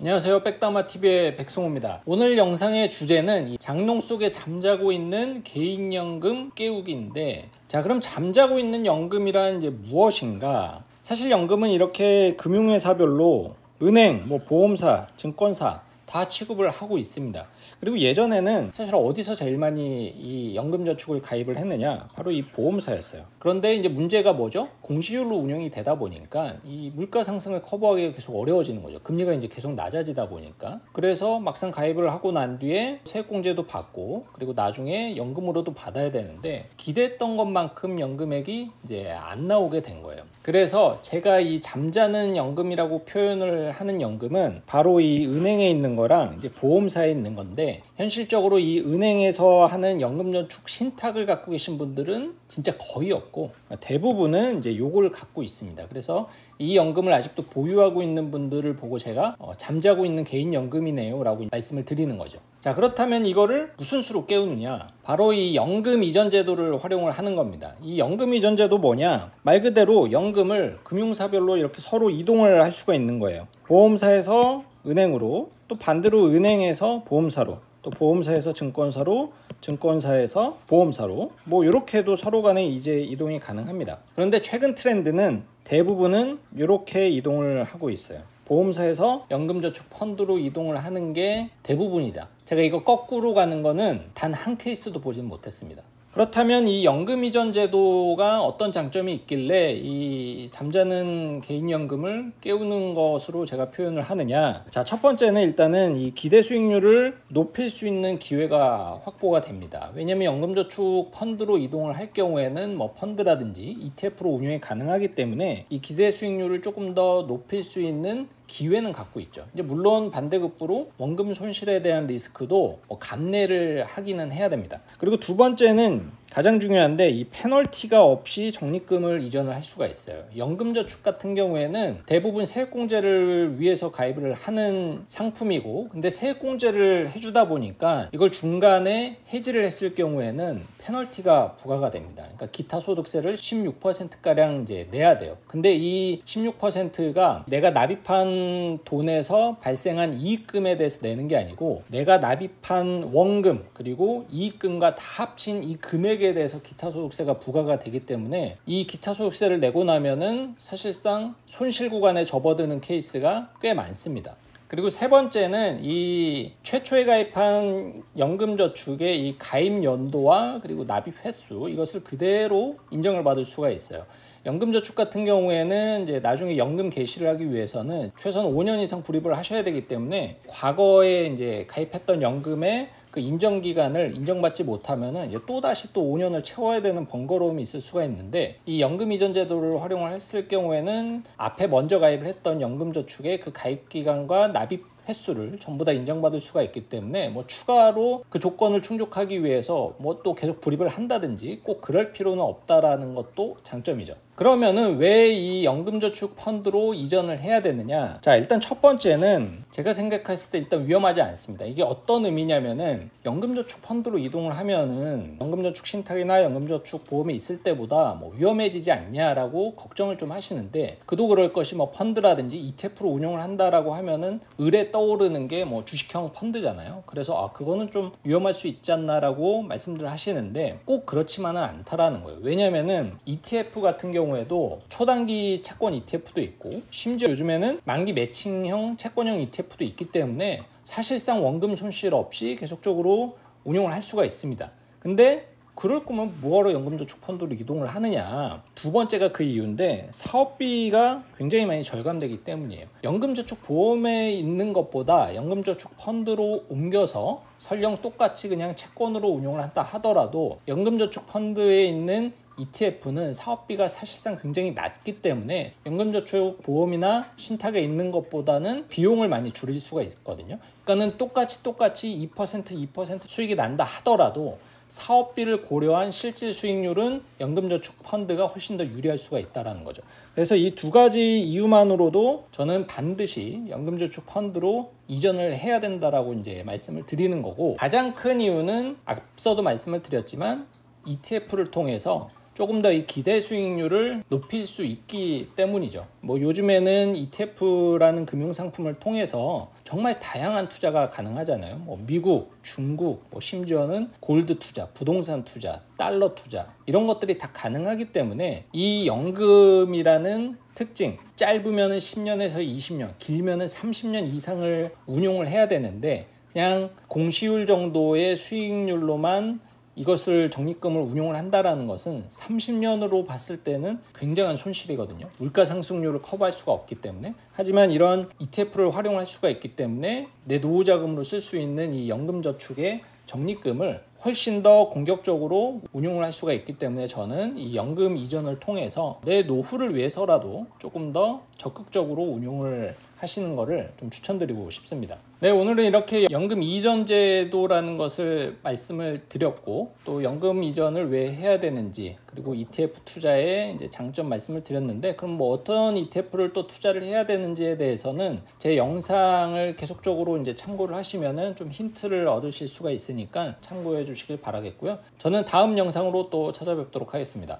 안녕하세요. 백다마TV의 백승호입니다. 오늘 영상의 주제는 이 장롱 속에 잠자고 있는 개인연금 깨우기인데, 자, 그럼 잠자고 있는 연금이란 이제 무엇인가? 사실 연금은 이렇게 금융회사별로 은행, 보험사, 증권사 다 취급을 하고 있습니다. 그리고 예전에는 사실 어디서 제일 많이 이 연금저축을 가입을 했느냐? 바로 이 보험사였어요. 그런데 이제 문제가 뭐죠? 공시율로 운영이 되다 보니까 이 물가 상승을 커버하기가 계속 어려워지는 거죠. 금리가 이제 계속 낮아지다 보니까. 그래서 막상 가입을 하고 난 뒤에 세액공제도 받고, 그리고 나중에 연금으로도 받아야 되는데 기대했던 것만큼 연금액이 이제 안 나오게 된 거예요. 그래서 제가 이 잠자는 연금이라고 표현을 하는 연금은 바로 이 은행에 있는 거랑 이제 보험사에 있는 건데, 현실적으로 이 은행에서 하는 연금저축 신탁을 갖고 계신 분들은 진짜 거의 없고, 대부분은 이제 요걸 갖고 있습니다. 그래서 이 연금을 아직도 보유하고 있는 분들을 보고 제가 잠자고 있는 개인연금이네요 라고 말씀을 드리는 거죠. 자, 그렇다면 이거를 무슨 수로 깨우느냐? 바로 이 연금 이전 제도를 활용을 하는 겁니다. 이 연금 이전 제도 뭐냐? 말 그대로 연금을 금융사별로 이렇게 서로 이동을 할 수가 있는 거예요. 보험사에서 은행으로, 또 반대로 은행에서 보험사로, 또 보험사에서 증권사로, 증권사에서 보험사로, 이렇게도 서로 간에 이제 이동이 가능합니다. 그런데 최근 트렌드는 대부분은 이렇게 이동을 하고 있어요. 보험사에서 연금저축 펀드로 이동을 하는 게 대부분이다. 제가 이거 거꾸로 가는 거는 단 한 케이스도 보진 못했습니다. 그렇다면 이 연금 이전 제도가 어떤 장점이 있길래 이 잠자는 개인연금을 깨우는 것으로 제가 표현을 하느냐? 자, 첫 번째는 일단은 이 기대 수익률을 높일 수 있는 기회가 확보가 됩니다. 왜냐하면 연금저축 펀드로 이동을 할 경우에는 펀드라든지 ETF로 운용이 가능하기 때문에 이 기대 수익률을 조금 더 높일 수 있는 기회는 갖고 있죠. 이제 물론 반대급부로 원금 손실에 대한 리스크도 감내를 하기는 해야 됩니다. 그리고 두 번째는 가장 중요한데, 이 페널티가 없이 적립금을 이전을 할 수가 있어요. 연금저축 같은 경우에는 대부분 세액공제를 위해서 가입을 하는 상품이고, 근데 세액공제를 해주다 보니까 이걸 중간에 해지를 했을 경우에는 페널티가 부과가 됩니다. 그러니까 기타 소득세를 16%가량 이제 내야 돼요. 근데 이 16%가 내가 납입한 돈에서 발생한 이익금에 대해서 내는 게 아니고, 내가 납입한 원금 그리고 이익금과 다 합친 이 금액에 대해서 기타 소득세가 부과가 되기 때문에 이 기타 소득세를 내고 나면은 사실상 손실 구간에 접어드는 케이스가 꽤 많습니다. 그리고 세 번째는 이 최초에 가입한 연금저축의 이 가입 연도와 그리고 납입 횟수, 이것을 그대로 인정을 받을 수가 있어요. 연금저축 같은 경우에는 이제 나중에 연금 개시를 하기 위해서는 최소한 5년 이상 불입을 하셔야 되기 때문에, 과거에 이제 가입했던 연금의 그 인정 기간을 인정받지 못하면은 이제 또다시 5년을 채워야 되는 번거로움이 있을 수가 있는데, 이 연금 이전 제도를 활용을 했을 경우에는 앞에 먼저 가입을 했던 연금저축의 그 가입 기간과 납입 횟수를 전부 다 인정받을 수가 있기 때문에 추가로 그 조건을 충족하기 위해서 또 계속 불입을 한다든지 꼭 그럴 필요는 없다라는 것도 장점이죠. 그러면은 왜 이 연금저축 펀드로 이전을 해야 되느냐? 자, 일단 첫 번째는 제가 생각했을 때 일단 위험하지 않습니다. 이게 어떤 의미냐면은, 연금저축 펀드로 이동을 하면은 연금저축 신탁이나 연금저축 보험이 있을 때보다 위험해지지 않냐라고 걱정을 좀 하시는데, 그도 그럴 것이 펀드라든지 ETF로 운용을 한다라고 하면은 을에 떠오르는 게 주식형 펀드잖아요. 그래서 그거는 좀 위험할 수 있지 않나라고 말씀들 하시는데, 꼭 그렇지만은 않다라는 거예요. 왜냐면은 ETF 같은 경우에도 초단기 채권 ETF도 있고, 심지어 요즘에는 만기 매칭형 채권형 ETF도 있기 때문에 사실상 원금 손실 없이 계속적으로 운용을 할 수가 있습니다. 근데 그럴 거면 뭐하러 연금저축 펀드로 이동을 하느냐? 두 번째가 그 이유인데, 사업비가 굉장히 많이 절감되기 때문이에요. 연금저축 보험에 있는 것보다 연금저축 펀드로 옮겨서 설령 똑같이 그냥 채권으로 운용을 한다 하더라도, 연금저축 펀드에 있는 ETF는 사업비가 사실상 굉장히 낮기 때문에 연금저축 보험이나 신탁에 있는 것보다는 비용을 많이 줄일 수가 있거든요. 그러니까는 똑같이 2% 수익이 난다 하더라도 사업비를 고려한 실질 수익률은 연금저축 펀드가 훨씬 더 유리할 수가 있다는 거죠. 그래서 이 두 가지 이유만으로도 저는 반드시 연금저축 펀드로 이전을 해야 된다라고 이제 말씀을 드리는 거고, 가장 큰 이유는 앞서도 말씀을 드렸지만 ETF를 통해서 조금 더 이 기대 수익률을 높일 수 있기 때문이죠. 뭐 요즘에는 ETF라는 금융상품을 통해서 정말 다양한 투자가 가능하잖아요. 뭐 미국, 중국, 뭐 심지어는 골드 투자, 부동산 투자, 달러 투자 이런 것들이 다 가능하기 때문에 이 연금이라는 특징, 짧으면 10년에서 20년, 길면 30년 이상을 운용을 해야 되는데 그냥 공시율 정도의 수익률로만 이것을 적립금을 운용을 한다는 것은 30년으로 봤을 때는 굉장한 손실이거든요. 물가 상승률을 커버할 수가 없기 때문에. 하지만 이런 ETF를 활용할 수가 있기 때문에 내 노후 자금으로 쓸 수 있는 이 연금저축의 적립금을 훨씬 더 공격적으로 운용을 할 수가 있기 때문에 저는 이 연금 이전을 통해서 내 노후를 위해서라도 조금 더 적극적으로 운용을 하시는 것을 좀 추천드리고 싶습니다. 네, 오늘은 이렇게 연금 이전 제도라는 것을 말씀을 드렸고 또 연금 이전을 왜 해야 되는지 그리고 ETF 투자의 이제 장점 말씀을 드렸는데 그럼 뭐 어떤 ETF를 또 투자를 해야 되는지에 대해서는 제 영상을 계속적으로 이제 참고를 하시면은 좀 힌트를 얻으실 수가 있으니까 참고해 주시길 바라겠고요. 저는 다음 영상으로 또 찾아뵙도록 하겠습니다.